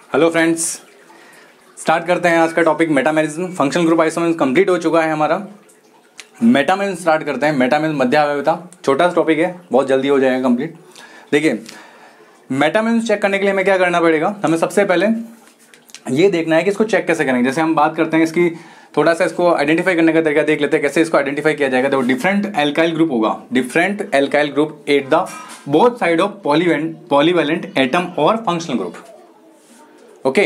Hello friends, start करते हैं आज का topic metamerism. Functional group isomerism complete हो चुका है हमारा। मेटामेरिज्म स्टार्ट करते हैं। मेटामेरिज्म मध्य अवयवता, छोटा सा टॉपिक है, बहुत जल्दी हो जाएगा कंप्लीट। देखिए, मेटामेरिज्म चेक करने के लिए हमें क्या करना पड़ेगा, हमें सबसे पहले ये देखना है कि इसको चेक कैसे करेंगे। जैसे हम बात करते हैं इसकी, थोड़ा सा इसको आइडेंटिफाई करने का तरीका देख लेते हैं, कैसे इसको आइडेंटिफाई किया जाएगा। तो डिफरेंट एल्काइल ग्रुप होगा, different alkyl group at the both side of polyvalent atom और फंक्शनल ग्रुप। ओके,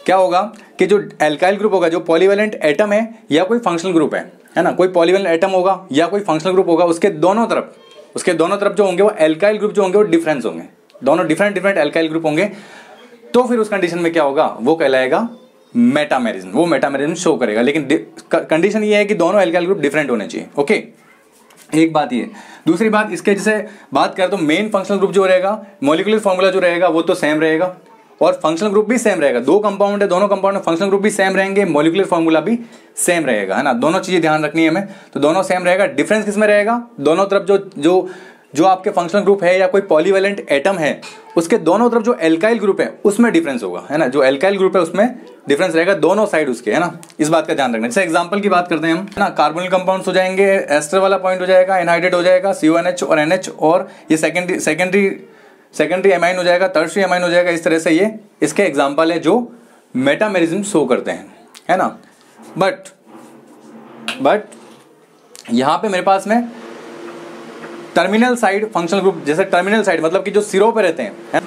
क्या होगा कि जो एल्काइल ग्रुप होगा, जो पॉलीवैलेंट एटम है या कोई फंक्शनल ग्रुप है ना, कोई पॉलीवैलेंट एटम होगा या कोई फंक्शनल ग्रुप होगा, उसके दोनों तरफ जो होंगे वो एल्काइल ग्रुप जो होंगे वो डिफरेंस होंगे, दोनों डिफरेंट एल्काइल ग्रुप होंगे। तो फिर उस कंडीशन में क्या होगा, वो कहलाएगा मेटामेरिज्म, वो मेटामेरिज्म शो करेगा। लेकिन कंडीशन ये है कि दोनों एल्काइल ग्रुप डिफरेंट होने चाहिए। ओके, एक बात ये। दूसरी बात, इसके जैसे बात करें तो मेन फंक्शनल ग्रुप जो रहेगा, मॉलिक्यूलर फॉर्मूला जो रहेगा वो तो सेम रहेगा और फंक्शनल ग्रुप भी सेम रहेगा। दो कंपाउंड है, दोनों कंपाउंड में फंक्शनल ग्रुप भी सेम रहेंगे, मॉलिक्यूलर फॉर्मूला भी सेम रहेगा, है ना। दोनों चीजें ध्यान रखनी है हमें। तो दोनों सेम रहेगा। डिफरेंस किसमें रहेगा, दोनों तरफ जो आपके फंक्शनल ग्रुप है या कोई पॉलीवैलेंट एटम है, उसके दोनों तरफ जो एल्काइल ग्रुप है उसमें डिफरेंस होगा, है ना। जो एल्काइल ग्रुप है उसमें डिफरेंस रहेगा दोनों साइड उसके, है ना। इस बात का ध्यान रखना। जैसे एग्जांपल की बात करते हैं हम, है ना। कार्बोनिल कंपाउंड्स हो जाएंगे, एस्टर वाला पॉइंट हो जाएगा, एनहाइड्रेट हो जाएगा, CONH और NH, और ये सेकेंडरी एमाइन हो जाएगा, टर्शियरी एमाइन हो जाएगा। इस तरह से ये इसके एग्जाम्पल है जो मेटामेरिज्म शो करते हैं, है ना। बट यहां पे मेरे पास में टर्मिनल साइड फंक्शनल ग्रुप, जैसे टर्मिनल साइड मतलब कि जो सिरों पे रहते हैं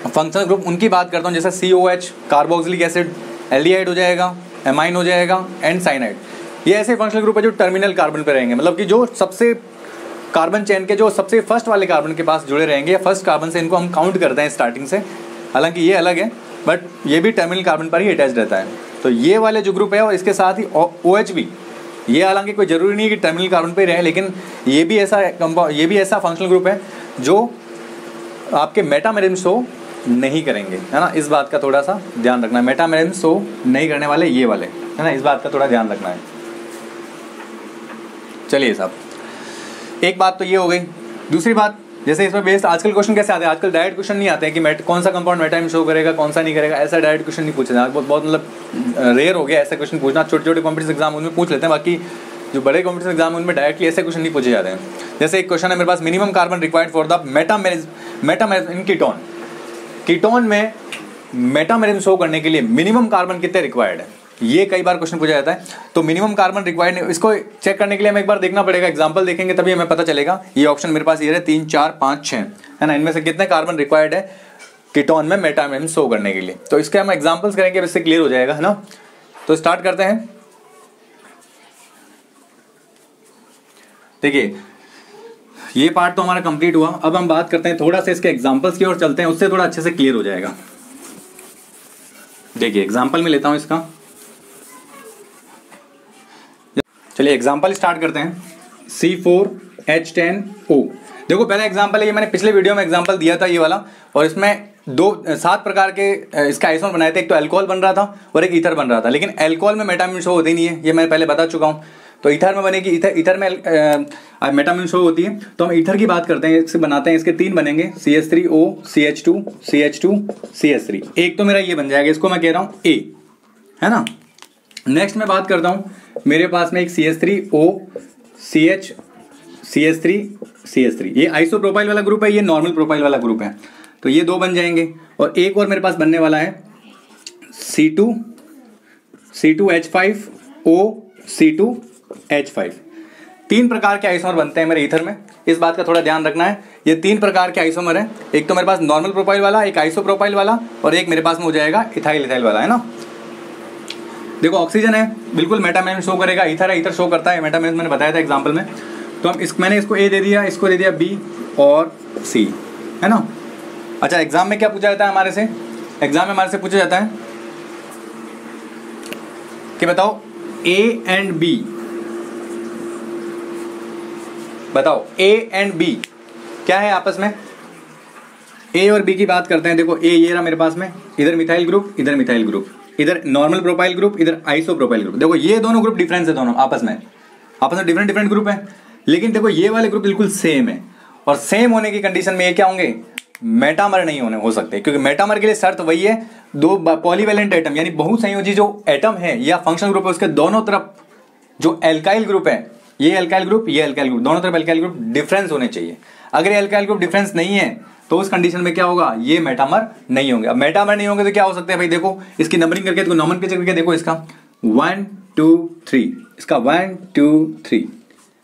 फंक्शनल ग्रुप, उनकी बात करता हूं। जैसे COH कार्बोक्सिलिक एसिड, एल्डिहाइड हो जाएगा, एमाइन हो जाएगा, एंड साइनाइड। ये ऐसे फंक्शनल ग्रुप है जो टर्मिनल कार्बन पे रहेंगे, मतलब कि जो सबसे कार्बन चेन के जो सबसे फर्स्ट वाले कार्बन के पास जुड़े रहेंगे, या फर्स्ट कार्बन से इनको हम काउंट करते हैं स्टार्टिंग से। हालांकि ये अलग है, बट ये भी टर्मिनल कार्बन पर ही अटैच रहता है। तो ये वाले जो ग्रुप है और इसके साथ ही OH भी, ये हालांकि कोई जरूरी नहीं है कि टर्मिनल कार्बन पे ही रहे, लेकिन ये भी ऐसा फंक्शनल ग्रुप है जो आपके मेटामेरिज्म शो नहीं करेंगे, है ना। इस बात का थोड़ा सा ध्यान रखना है। मेटामेरिज्म शो नहीं करने वाले ये वाले, है ना, इस बात का थोड़ा ध्यान रखना है। चलिए साहब, एक बात तो ये हो गई। दूसरी बात, जैसे इसमें बेस्ड आजकल क्वेश्चन कैसे आते हैं, आजकल डायरेक्ट क्वेश्चन नहीं आते हैं कि कौन सा कंपाउंड मेटामेरिज्म शो करेगा, कौन सा नहीं करेगा, ऐसा डायरेक्ट क्वेश्चन नहीं पूछे जाते। बहुत मतलब रेयर हो गया ऐसा क्वेश्चन पूछना। छोटे कॉम्पिटिटिव एग्जाम उनमें पूछ लेते हैं, बाकी जो बड़े कॉम्पिटिटिव एग्जाम उनमें डायरेक्टली ऐसे क्वेश्चन नहीं पूछे जाते हैं। जैसे एक क्वेश्चन है मेरे पास, minimum carbon required for the metamerism in ketone. Ketone में मेटामेरिज्म शो करने के लिए मिनिमम कार्बन कितने रिक्वायर्ड है, ये कई बार क्वेश्चन पूछा जाता है। तो मिनिमम कार्बन रिक्वायर्ड, इसको चेक करने के लिए हमें एक बार देखना पड़ेगा, एग्जांपल देखेंगे तभी हमें पता चलेगा। ये ऑप्शन मेरे पास ये है 3, 4, 5, 6, है ना। इनमें से कितने कार्बन रिक्वायर्ड है कीटोन में मेटामेरिज्म शो करने के लिए। तो इसके हम एग्जांपल्स करेंगे, इससे क्लियर हो जाएगा, है ना। तो स्टार्ट करते हैं। देखिए, ये पार्ट तो हमारा कंप्लीट हुआ। अब हम बात करते हैं थोड़ा सा इसके एग्जांपल्स की ओर चलते हैं, उससे थोड़ा अच्छे से क्लियर हो जाएगा। देखिए, एग्जांपल में लेता हूं इसका। चलिए एग्जांपल स्टार्ट करते हैं। C4H10O। देखो, पहला एग्जांपल है, ये मैंने पिछले वीडियो में एग्जांपल दिया था ये वाला, और इसमें 7 प्रकार के इसका आइसोमर बनाए थे। एक तो अल्कोहल बन रहा था और एक ईथर बन रहा था, लेकिन अल्कोहल में मेटामेरिज्म शो होती नहीं है, ये मैं पहले बता चुका हूं। तो ईथर में बनेगी, ईथर में मेटामेरिज्म शो होती है। तो हम ईथर की बात करते हैं, इससे बनाते हैं। इसके 3 बनेंगे, CH3O, CH2, CH2, CH3। एक तो मेरा ये बन जाएगा, इसको मैं कह रहा हूं A, है ना। नेक्स्ट मैं बात करता हूं, मेरे पास में एक CH3O, CH3, ये आइसोप्रोपाइल वाला ग्रुप है, ये नॉर्मल प्रोपाइल वाला ग्रुप है। तो ये 2 बन जाएंगे। और एक और मेरे पास बनने वाला है C2H5O, C2H5। 3 प्रकार के आइसोमर बनते हैं मेरे ईथर में, इस बात का थोड़ा ध्यान रखना है। ये 3 प्रकार के आइसोमर है। एक तो मेरे पास नॉर्मल प्रोपाइल वाला, एक आइसोप्रोपाइल वाला, और एक मेरे पास में हो जाएगा इथाइल वाला, है ना। देखो, ऑक्सीजन है, बिल्कुल मेटामेरिज्म शो करेगा। ईथर है, ईथर शो करता है मेटामेरिज्म, मैंने बताया था एग्जांपल में। तो हम मैंने इसको A दे दिया, इसको दे दिया B और C, है ना। अच्छा, एग्जाम में क्या पूछा जाता है हमारे से, एग्जाम में हमारे से पूछा जाता है कि बताओ A एंड B, बताओ A एंड B क्या है आपस में। A और B की बात करते हैं। देखो, A ये रहा मेरे पास में, इधर मिथाइल ग्रुप, इधर मिथाइल ग्रुप, इधर नॉर्मल प्रोपाइल ग्रुप, इधर आइसोप्रोपाइल ग्रुप। देखो, ये दोनों ग्रुप डिफरेंस है, दोनों आपस में डिफरेंट ग्रुप है। लेकिन देखो, ये वाले ग्रुप बिल्कुल सेम है, और सेम होने की कंडीशन में ये क्या होंगे, मेटामर नहीं होने हो सकते, क्योंकि मेटामर के लिए शर्त वही है, दो पॉलीवैलेंट एटम यानी बहुसंयोजी जो एटम है या फंक्शनल ग्रुप है उसके दोनों तरफ जो एल्काइल ग्रुप है, ये एल्काइल ग्रुप, ये एल्काइल ग्रुप, दोनों तरफ एल्काइल ग्रुप डिफरेंस होने चाहिए। अगर ये एल्काइल ग्रुप डिफरेंस नहीं है तो उस कंडीशन में क्या होगा, ये मेटामर नहीं होंगे। अब मेटामर नहीं होंगे तो क्या हो सकते हैं भाई, देखो इसकी नंबरिंग करके, देखो नॉमेनक्लेचर करके देखो इसका 1 2 3, इसका 1 2 3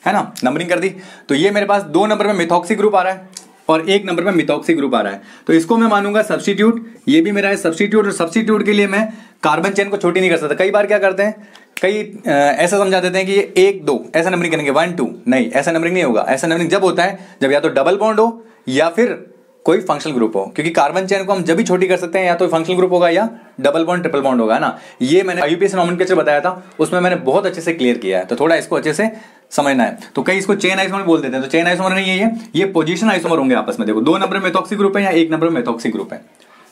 है ना, नंबरिंग कर दी। तो ये मेरे पास 2 नंबर में मिथॉक्सी ग्रुप आ रहा है और 1 नंबर में मिथॉक्सी ग्रुप आ रहा है, तो इसको मैं मानूंगा सब्स्टिट्यूट। ये भी मेरा है सब्स्टिट्यूट, और सब्स्टिट्यूट के लिए मैं कार्बन चेन को छोटी नहीं कर सकता। कई बार क्या करते हैं, कई ऐसा समझा देते हैं कि ये 1 2 ऐसा नंबरिंग करेंगे, 1 2, नहीं ऐसा नंबरिंग नहीं होगा। ऐसा नंबरिंग जब होता है जब या तो डबल बॉन्ड हो या फिर कोई फंक्शनल ग्रुप हो, क्योंकि कार्बन चेन को हम जब भी छोटी कर सकते हैं या तो फंक्शनल ग्रुप होगा या डबल बॉन्ड ट्रिपल बॉन्ड होगा ना। ये मैंने आईयूपीएसी नॉमेनक्लेचर बताया था, उसमें मैंने बहुत अच्छे से क्लियर किया है, तो थोड़ा इसको अच्छे से समझना है। तो कई इसको चेन आइसोमर बोल देते हैं, तो चेन आइसोमर नहीं है, ये पोजीशन आइसोमर होंगे आपस में। देखो 2 नंबर में मेथॉक्सी ग्रुप है या 1 नंबर में मेथॉक्सी ग्रुप है,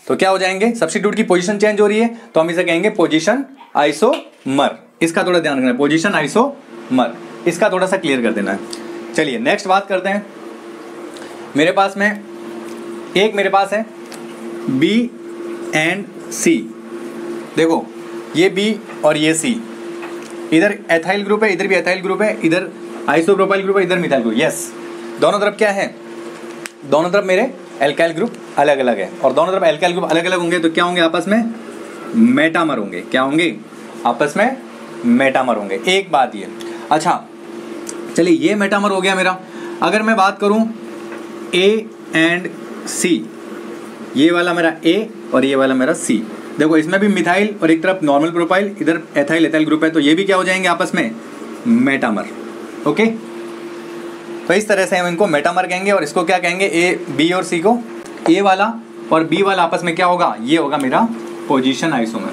तो क्या हो जाएंगे, सब्स्टिट्यूट की पोजीशन चेंज हो रही है तो हम इसे कहेंगे पोजीशन आइसोमर। इसका थोड़ा ध्यान रखना है, पोजीशन आइसोमर, इसका थोड़ा सा क्लियर कर देना है। चलिए नेक्स्ट बात करते हैं। मेरे पास में एक मेरे पास है B एंड C। देखो ये B और ये C, इधर एथाइल ग्रुप है, इधर भी एथाइल ग्रुप है, इधर आइसोप्रोपाइल ग्रुप है, इधर मिथाइल ग्रुप। यस, दोनों तरफ क्या है, दोनों तरफ मेरे एल्काइल ग्रुप अलग अलग है, और दोनों तरफ एल्काइल ग्रुप अलग अलग होंगे तो क्या होंगे, आपस में मेटामर होंगे। क्या होंगे, आपस में मेटामर होंगे। एक बात ये, अच्छा चलिए ये मेटामर हो गया मेरा। अगर मैं बात करूं A एंड C, ये वाला मेरा A और ये वाला मेरा C, देखो इसमें भी मिथाइल और एक तरफ नॉर्मल प्रोपाइल, इधर एथाइल एथाइल ग्रुप है, तो ये भी क्या हो जाएंगे आपस में मेटामर। ओके, तो इस तरह से हम इनको मेटामर कहेंगे, और इसको क्या कहेंगे, A B और C को, A वाला और B वाला आपस में क्या होगा, ये होगा मेरा पोजीशन आइसोमर।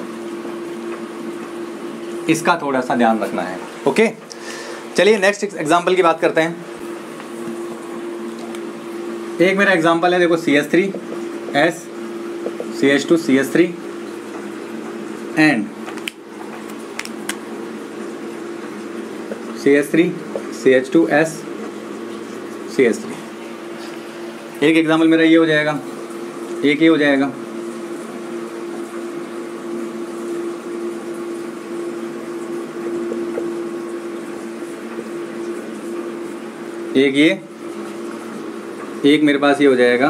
इसका थोड़ा सा ध्यान रखना है। ओके, चलिए नेक्स्ट एग्जांपल की बात करते हैं। एक मेरा एग्जांपल है, देखो CH3S CH2 CH3 and CH3 CH2S CH3। एक एग्जांपल मेरा ये हो जाएगा, एक ये हो जाएगा। एक ये, एक मेरे पास ये हो जाएगा।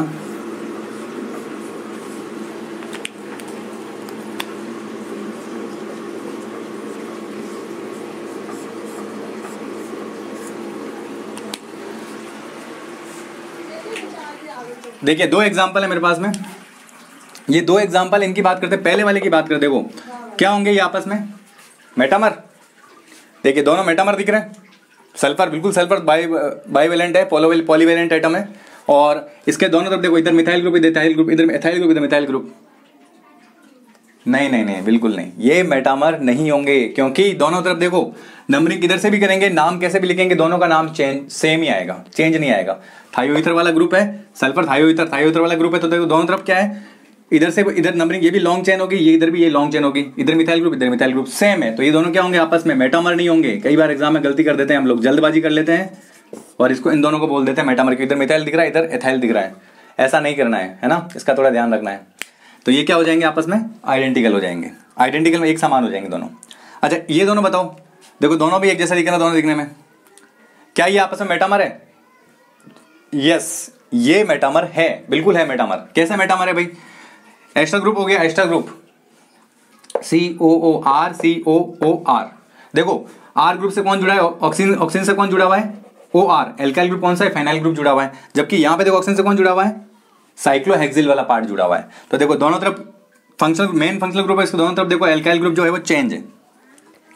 देखिए 2 एग्जाम्पल है मेरे पास में, ये 2 एग्जाम्पल, इनकी बात करते हैं। पहले वाले की बात करते, देखो क्या होंगे ये आपस में मेटामर। देखिए दोनों मेटामर दिख रहे हैं, सल्फर बिल्कुल सल्फर बाईवेलेंट है, पॉलीवेलेंट एटम है, और इसके दोनों तरफ देखो इधर मिथाइल ग्रुप, इधर एथाइल ग्रुप, इधर एथाइल ग्रुप, इधर मिथाइल ग्रुप। नहीं नहीं नहीं, बिल्कुल नहीं, ये मेटामर नहीं होंगे, क्योंकि दोनों तरफ देखो नंबरिंग किधर से भी करेंगे, नाम कैसे भी लिखेंगे, दोनों का नाम सेम ही आएगा, चेंज नहीं आएगा। थायोईथर वाला ग्रुप है, सल्फर थायोईथर वाला ग्रुप है, तो देखो दोनों तरफ क्या है, इधर से इधर नंबरिंग, ये भी लॉन्ग चेन होगी, ये इधर भी ये लॉन्ग चेन होगी, इधर मिथाइल ग्रुप सेम है, तो ये दोनों क्या होंगे आपस में मेटामर नहीं होंगे। कई बार एग्जाम में गलती कर देते हैं हम लोग, जल्दबाजी कर लेते हैं और इसको इन दोनों को बोल देते हैं मेटामर, क्योंकि इधर मिथाइल दिख रहा है, इधर एथाइल दिख रहा है। ऐसा नहीं करना है ना, इसका थोड़ा ध्यान रखना है। तो ये क्या हो जाएंगे आपस में, आइडेंटिकल हो जाएंगे, आइडेंटिकल में एक समान हो जाएंगे दोनों। अच्छा ये दोनों बताओ, देखो दोनों भी एक जैसा दिख रहा है, दोनों दिखने में, क्या ये आपस में मेटामर है? यस, ये मेटामर है, बिल्कुल है मेटामर। कैसे मेटामर है भाई, एक्स्ट्रा ग्रुप हो गया, एक्स्ट्रा ग्रुप COOR। देखो R ग्रुप से कौन जुड़ा है, ऑक्सीजन से कौन जुड़ा हुआ है, OR। एल्काइल ग्रुप कौन सा है, फेनाइल ग्रुप जुड़ा हुआ है, जबकि यहां पे देखो ऑक्सीजन से कौन जुड़ा हुआ है, साइक्लोहेक्सिल वाला पार्ट जुड़ा हुआ है। तो देखो दोनों तरफ मेन फंक्शनल ग्रुप है, इसके दोनों तरफ देखो एल्काइल ग्रुप जो है वो चेंज है,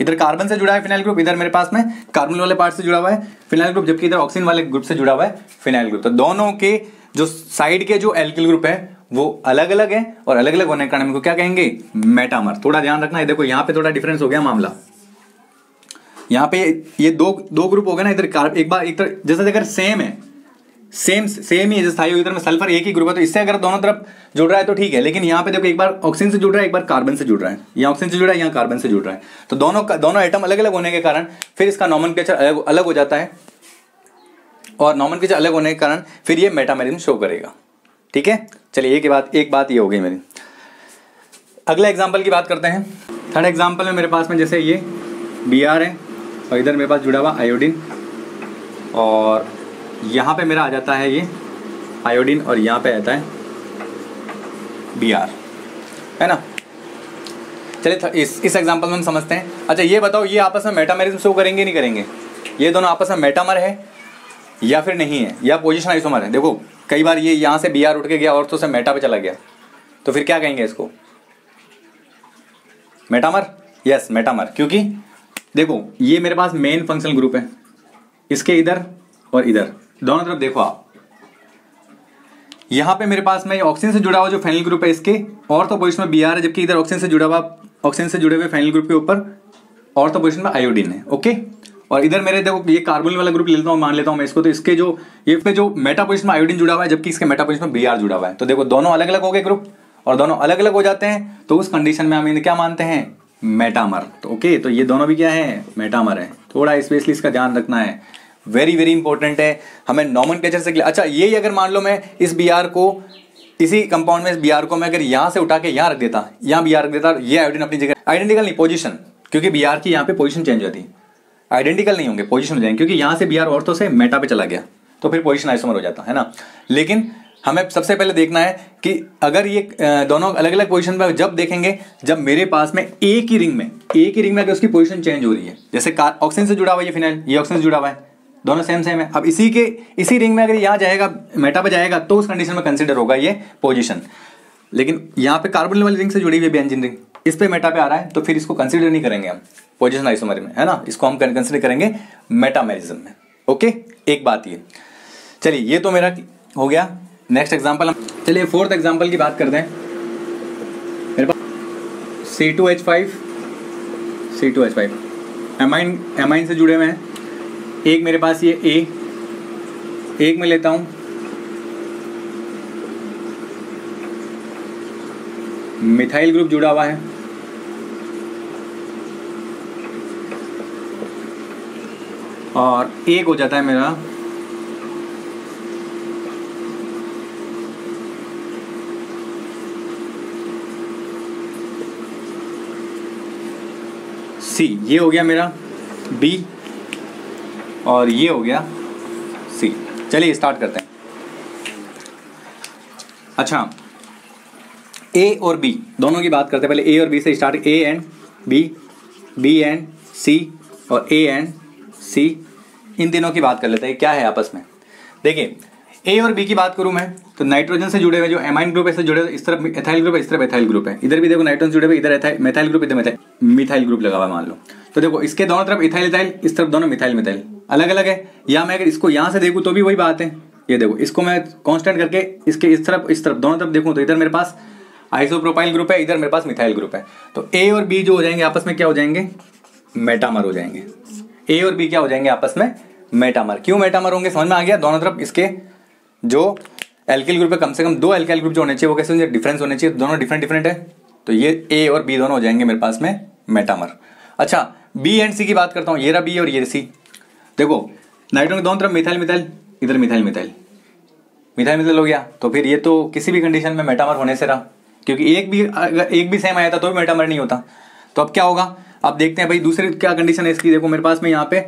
इधर कार्बन से जुड़ा है फिनाइल ग्रुप, इधर मेरे पास में कार्बन वाले पार्ट से जुड़ा हुआ है फिनाइल ग्रुप, जबकि इधर ऑक्सीजन वाले ग्रुप से जुड़ा हुआ है फिनाइल ग्रुप। तो दोनों के जो साइड के जो एल्किल ग्रुप है वो अलग अलग है, और अलग अलग होने के कारण इनको क्या कहेंगे, मेटामर। थोड़ा ध्यान रखना है, देखो यहाँ पे थोड़ा डिफरेंस हो गया मामला, यहाँ पे ये दो ग्रुप हो गए ना, इधर एक बार इधर जैसा अगर सेम है, सेम ही है, जैसे थायोईथर में सल्फर एक ही ग्रुप है, तो इससे अगर दोनों तरफ जुड़ रहा है तो ठीक है, लेकिन यहाँ पे देखो एक बार ऑक्सीजन से जुड़ रहा है, एक बार कार्बन से जुड़ रहा है, यहाँ ऑक्सीजन से जुड़ रहा है, यहाँ कार्बन से जुड़ रहा है, तो दोनों एटम अलग अलग होने के कारण फिर इसका नॉमेनक्लेचर अलग हो जाता है, और नॉमेनक्लेचर अलग होने के कारण फिर ये मेटामेरिज्म शो करेगा। ठीक है, चलिए एक बात ये हो गई मेरी। अगला एग्जाम्पल की बात करते हैं। थर्ड एग्जाम्पल में मेरे पास में जैसे ये Br है और इधर मेरे पास जुड़ा हुआ आयोडीन, और यहाँ पे मेरा आ जाता है ये आयोडीन और यहाँ पे आता है Br, है ना। चलिए इस एग्जांपल में हम समझते हैं। अच्छा ये बताओ, ये आपस में मेटामेरिज्म शो करेंगे नहीं करेंगे? ये दोनों आपस में मेटामर है या फिर नहीं है, या पोजीशन आइसोमर है? देखो कई बार ये यहाँ से Br उठ के गया और तो से मेटा पे चला गया, तो फिर क्या कहेंगे इसको? मेटामर। यस मेटामर, क्योंकि देखो ये मेरे पास मेन फंक्शनल ग्रुप है, इसके इधर और इधर दोनों तरफ देखो आप, यहाँ पे मेरे पास में ऑक्सीजन से जुड़ा हुआ जो फाइनल ग्रुप है इसके ऑर्थो पोजीशन में Br है, जबकि इधर ऑक्सीजन से जुड़े हुए फाइनल ग्रुप के ऊपर ऑर्थो पोजीशन में आयोडीन है। ओके, और इधर मेरे देखो ये कार्बोनिल वाला ग्रुप ले लेता हूँ, मान लेता हूँ मैं इसको, तो इसके जो ये पे जो मेटा पोजीशन में आयोडीन जुड़ा हुआ है, जबकि इसके मेटा पोजीशन में Br जुड़ा हुआ है। तो देखो दोनों अलग अलग हो गए ग्रुप, और दोनों अलग अलग हो जाते हैं, तो उस कंडीशन में हम इन्हें क्या मानते हैं? मेटामर। तो ओके, तो ये दोनों भी क्या है? मेटामर है। थोड़ा स्पेशली इसका ध्यान रखना है, वेरी वेरी इंपॉर्टेंट है हमें नॉमेनक्लेचर से। अच्छा यही अगर मान लो मैं इस Br को, इसी कंपाउंड में इस Br को मैं अगर यहाँ से उठा के यहाँ रख देता, यहाँ Br रख देता, ये आयोडीन अपनी जगह, आइडेंटिकल नहीं पोजीशन, क्योंकि Br की यहाँ पे पोजीशन चेंज होती है, आइडेंटिकल नहीं होंगे, पोजीशन हो जाएंगे, क्योंकि यहाँ से Br ऑर्थो से मेटा पे चला गया तो फिर पोजीशन आइसोमर हो जाता है ना। लेकिन हमें सबसे पहले देखना है कि अगर ये दोनों अलग अलग पोजीशन पर जब देखेंगे, जब मेरे पास में एक ही रिंग में अगर उसकी पोजीशन चेंज हो रही है, जैसे ऑक्सीजन से जुड़ा हुआ है ये फिनाइल, ये ऑक्सीजन से जुड़ा हुआ है, दोनों सेम है। अब इसी रिंग में अगर यहाँ जाएगा, मेटा पे जाएगा, तो उस कंडीशन में कंसिडर होगा ये पोजीशन। लेकिन यहाँ पे कार्बोनिल वाली रिंग से जुड़ी हुई बेंजीन रिंग, इस पे मेटा पे आ रहा है, तो फिर इसको कंसिडर नहीं करेंगे हम पोजीशन आइसोमर में, है ना। इसको हम कंसिडर करेंगे मेटामेरिज्म में। ओके, एक बात ये। चलिए ये तो मेरा हो गया। नेक्स्ट एग्जाम्पल हम, चलिए फोर्थ एग्जाम्पल की बात करते हैं। मेरे पास C2H5 एमाइन से जुड़े हुए हैं। एक मेरे पास ये एक में लेता हूं मिथाइल ग्रुप जुड़ा हुआ है, और एक हो जाता है मेरा C। ये हो गया मेरा B और ये हो गया C। चलिए स्टार्ट करते हैं। अच्छा A और B दोनों की बात करते हैं। पहले A और B से start, A and B, B and C और A एंड C, इन तीनों की बात कर लेते हैं क्या है आपस में। देखिए A और B की बात करूं मैं, तो नाइट्रोजन से जुड़े हुए जो एमाइन ग्रुप है, से जुड़े हुए, इस तरफ एथाइल ग्रुप है, इस तरफ एथाइल ग्रुप है। इधर भी देखो नाइट्रोजन जुड़े हुए, इधर मेथाइल ग्रुप, इधर मिथाइल ग्रुप लगा हुआ मान लो। तो देखो इसके दोनों तरफ इथाइल, इस तरफ दोनों मिथाइल अलग अलग है। या मैं अगर इसको यहाँ से देखूँ तो भी वही बात है। ये देखो इसको मैं कांस्टेंट करके इसके इस तरफ दोनों तरफ देखूँ, तो इधर मेरे पास आइसोप्रोपाइल ग्रुप है, इधर मेरे पास मिथाइल ग्रुप है। तो A और B जो हो जाएंगे आपस में क्या हो जाएंगे? मेटामर हो जाएंगे। A और B क्या हो जाएंगे आपस में? मेटामर। क्यों मेटामर होंगे? समझ में आ गया। दोनों तरफ इसके जो एल्किल ग्रुप है, कम से कम 2 एल्काइल ग्रुप जो होने चाहिए वो कैसे होंगे? डिफरेंस होने चाहिए, दोनों डिफरेंट है। तो ये A और B दोनों हो जाएंगे मेरे पास में मेटामर। अच्छा B एंड C की बात करता हूँ, ये रहा B और ये C। देखो नाइट्रोजन के दोनों तरफ मिथाइल, इधर मिथाइल हो गया, तो फिर ये तो किसी भी कंडीशन में मेटामर होने से रहा, क्योंकि एक भी सेम आया था तो भी मेटामर नहीं होता। तो अब क्या होगा? अब देखते हैं भाई दूसरी क्या कंडीशन है इसकी। देखो मेरे पास में यहाँ पे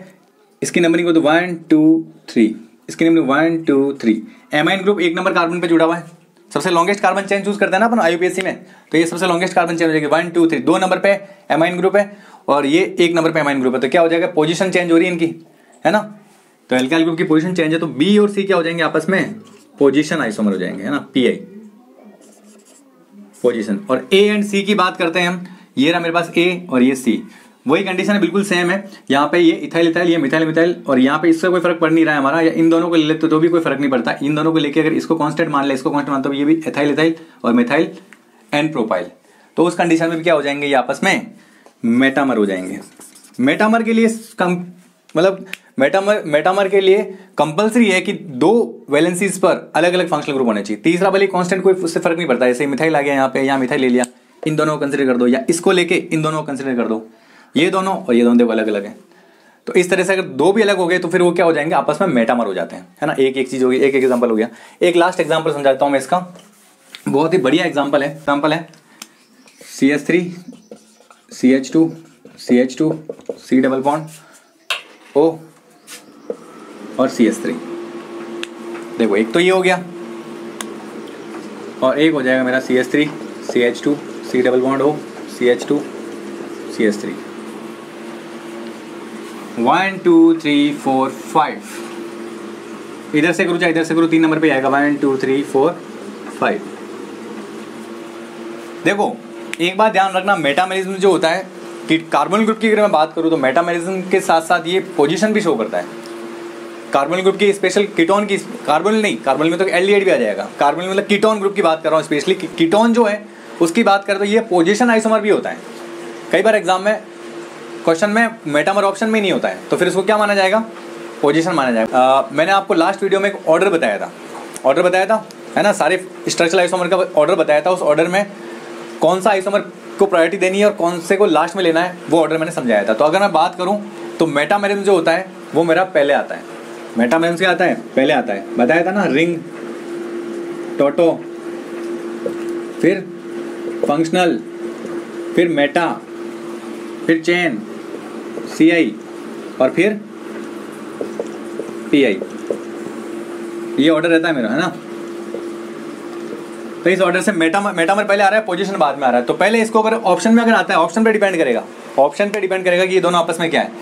इसकी नंबरिंग को तो 1 2 3, इसकी numbering 1 2 3। Amine group 1 number carbon पे जुड़ा हुआ है, सबसे लॉन्गेस्ट कार्बन चेन चूज करते हैं ना अपन IUPAC में, तो ये सबसे लॉन्गेस्ट कार्बन चेन हो जाएगी। 1 2 3, 2 नंबर पे एमाइन ग्रुप है और ये 1 नंबर पे एमाइन ग्रुप है। तो क्या हो जाएगा? पोजीशन चेंज हो रही है इनकी, है ना। तो एल्काइल ग्रुप की पोजीशन चेंज है, तो B और C क्या हो जाएंगे आपस में? पोजीशन आइसोमर हो जाएंगे, है ना, PI पोजीशन। और A एंड C की बात करते हैं हम, ये रहा मेरे पास A और ये C, वही कंडीशन है, बिल्कुल सेम है। यहाँ पे ये इथाइल, ये मिथाइल, और यहाँ पे इससे कोई फर्क पड़ नहीं रहा है हमारा, या इन दोनों को ले लेते तो भी कोई फर्क नहीं पड़ता। इन दोनों को लेके अगर इसको कांस्टेंट मान ले, इसको कांस्टेंट मान, तो ये भी इथाइल और मिथाइल एंड प्रोपाइल, तो उस कंडीशन में भी क्या हो जाएंगे? ये आपस में मेटामर हो जाएंगे। मेटामर के लिए मेटामर के लिए कंपलसरी है कि 2 वैलेंसीज पर अलग अलग फंक्शनल ग्रुप होने चाहिए। तीसरा वाली कांस्टेंट कोई उससे फर्क नहीं पड़ता, जैसे मिथाइल आ गया यहाँ पे, यहाँ मिथाइल ले लिया, इन दोनों को कंसिडर कर दो, या इसको लेके इन दोनों को कंसिडर कर दो। ये दोनों और ये दोनों देखो अलग अलग है, तो इस तरह से अगर दो भी अलग हो गए तो फिर वो क्या हो जाएंगे, आपस में मेटामर हो जाते हैं, है ना। एक एक चीज होगी, एक एग्जाम्पल हो गया। एक लास्ट एग्जाम्पल समझाता हूँ मैं इसका, बहुत ही बढ़िया एग्जाम्पल है CH3 CH2 CH2 C double bond O और CH3। देखो एक तो ये हो गया और एक हो जाएगा मेरा CH3 CH2 C double bond O CH2 CH3। 1 2 3 4 5, इधर से करो चाहे इधर से करो, 3 नंबर पे आएगा 1 2 3 4 5। देखो एक बात ध्यान रखना, मेटामेरिज्म जो होता है कि कार्बन ग्रुप की अगर मैं बात करूँ तो मेटामेरिज्म के साथ साथ ये पोजीशन भी शो करता है। कार्बन ग्रुप की स्पेशल कीटोन की, कार्बन में तो एल्डिहाइड भी आ जाएगा। कार्बन मतलब कीटोन ग्रुप की बात कर रहा हूँ, स्पेशली कीटोन जो है उसकी बात करें तो ये पोजीशन आइसोमर भी होता है। कई बार एग्जाम में क्वेश्चन में मेटामर ऑप्शन में नहीं होता है, तो फिर इसको क्या माना जाएगा, पोजीशन माना जाएगा। मैंने आपको लास्ट वीडियो में एक ऑर्डर बताया था, है ना, सारे स्ट्रक्चरल आइसोमर का ऑर्डर बताया था। उस ऑर्डर में कौन सा आइसोमर को प्रायोरिटी देनी है और कौन से को लास्ट में लेना है, वो ऑर्डर मैंने समझाया था। तो अगर मैं बात करूं तो मेटामेरिज्म जो होता है वो मेरा पहले आता है। मेटामेरिज्म क्या आता है, पहले आता है, बताया था ना, रिंग, टोटो, फिर फंक्शनल, फिर मेटा, फिर चेन, CI और फिर PI। ये ऑर्डर रहता है मेरा, है ना। तो इस ऑर्डर से मेटामर पहले आ रहा है, पोजीशन बाद में आ रहा है। तो पहले इसको अगर ऑप्शन में अगर आता है, ऑप्शन पे डिपेंड करेगा कि ये दोनों आपस में क्या है।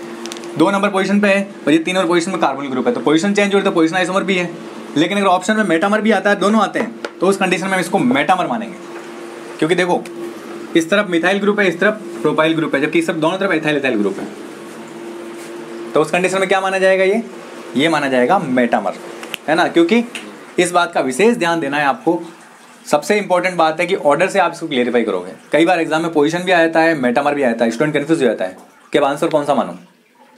2 नंबर पोजीशन पे है और ये 3 नंबर पोजीशन में कार्बन ग्रुप है, तो पोजीशन चेंज हो रही है तो पोजीशन आइसोमर भी है। लेकिन अगर ऑप्शन में मेटामर भी आता है, दोनों आते हैं, तो उस कंडीशन में हम इसको मेटामर मानेंगे। क्योंकि देखो इस तरफ मिथाइल ग्रुप है, इस तरफ प्रोपाइल ग्रुप है, जबकि इस तरफ दोनों तरफ एथाइल ग्रुप है। तो उस कंडीशन में क्या माना जाएगा, ये माना जाएगा मेटामर, है ना। क्योंकि इस बात का विशेष ध्यान देना है आपको। सबसे इंपॉर्टेंट बात है कि ऑर्डर से आप इसको क्लियरिफाई करोगे। कई बार एग्जाम में पोजीशन भी आता है, मेटामर भी आता है, स्टूडेंट कंफ्यूज हो जाता है कि आंसर कौन सा मानो,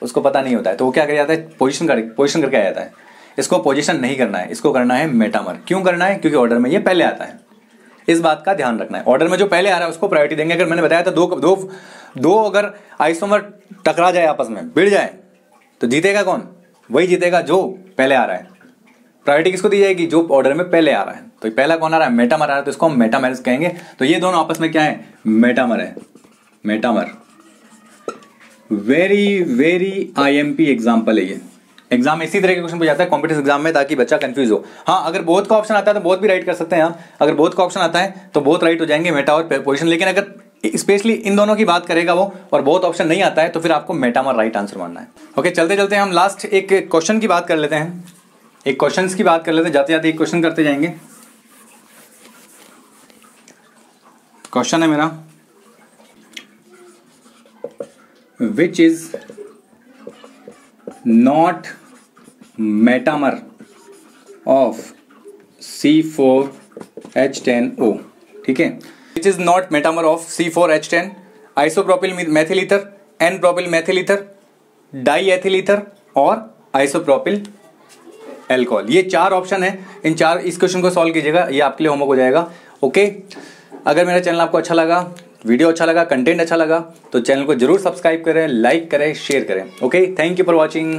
उसको पता नहीं होता है। तो वो क्या कर जाता है, पोजीशन करके आ जाता है। इसको पोजीशन नहीं करना है, इसको करना है मेटामर। क्यों करना है, क्योंकि ऑर्डर में ये पहले आता है। इस बात का ध्यान रखना है, ऑर्डर में जो पहले आ रहा है उसको प्रायोरिटी देंगे। अगर मैंने बताया था दो अगर आइसोमर टकरा जाए, आपस में भिड़ जाए, तो जीतेगा कौन, वही जीतेगा जो पहले आ रहा है। प्रायोरिटी किसको दी जाएगी, जो ऑर्डर में पहले आ रहा है। तो पहला कौन आ रहा है, मेटामर आ रहा है, तो इसको हम मेटामेरिज्म कहेंगे। तो ये दोनों आपस में क्या है, मेटामर है, metamer. Very very IMP example है ये। एग्जाम में इसी तरह के क्वेश्चन पूछा जाता है कॉम्पिटिटिव एग्जाम में, ताकि बच्चा कंफ्यूज हो। हाँ, अगर बोथ का ऑप्शन आता है तो बोथ भी राइट कर सकते हैं आप। अगर बोथ का ऑप्शन आता है तो बोथ राइट हो जाएंगे, मेटा और पोजीशन। लेकिन अगर स्पेशली इन दोनों की बात करेगा वो और बोथ ऑप्शन नहीं आता है, तो फिर आपको मेटामर राइट आंसर मानना है। ओके, चलते चलते हम लास्ट एक क्वेश्चन की बात कर लेते हैं। एक क्वेश्चन की बात कर लेते हैं, जाते जाते एक क्वेश्चन करते जाएंगे। क्वेश्चन है मेरा, which is not metamer of C4H10O। ठीक है, which is not metamer of C4H10, isopropyl methyl ether, n propyl methyl ether, di ethyl ether और आइसोप्रोपिल एल्कोहल। ये 4 ऑप्शन है। इन 4 इस क्वेश्चन को सॉल्व कीजिएगा, ये आपके लिए होमवर्क हो जाएगा। ओके, अगर मेरा चैनल आपको अच्छा लगा, वीडियो अच्छा लगा, कंटेंट अच्छा लगा, तो चैनल को जरूर सब्सक्राइब करें, लाइक करें, शेयर करें। Okay, thank you for watching.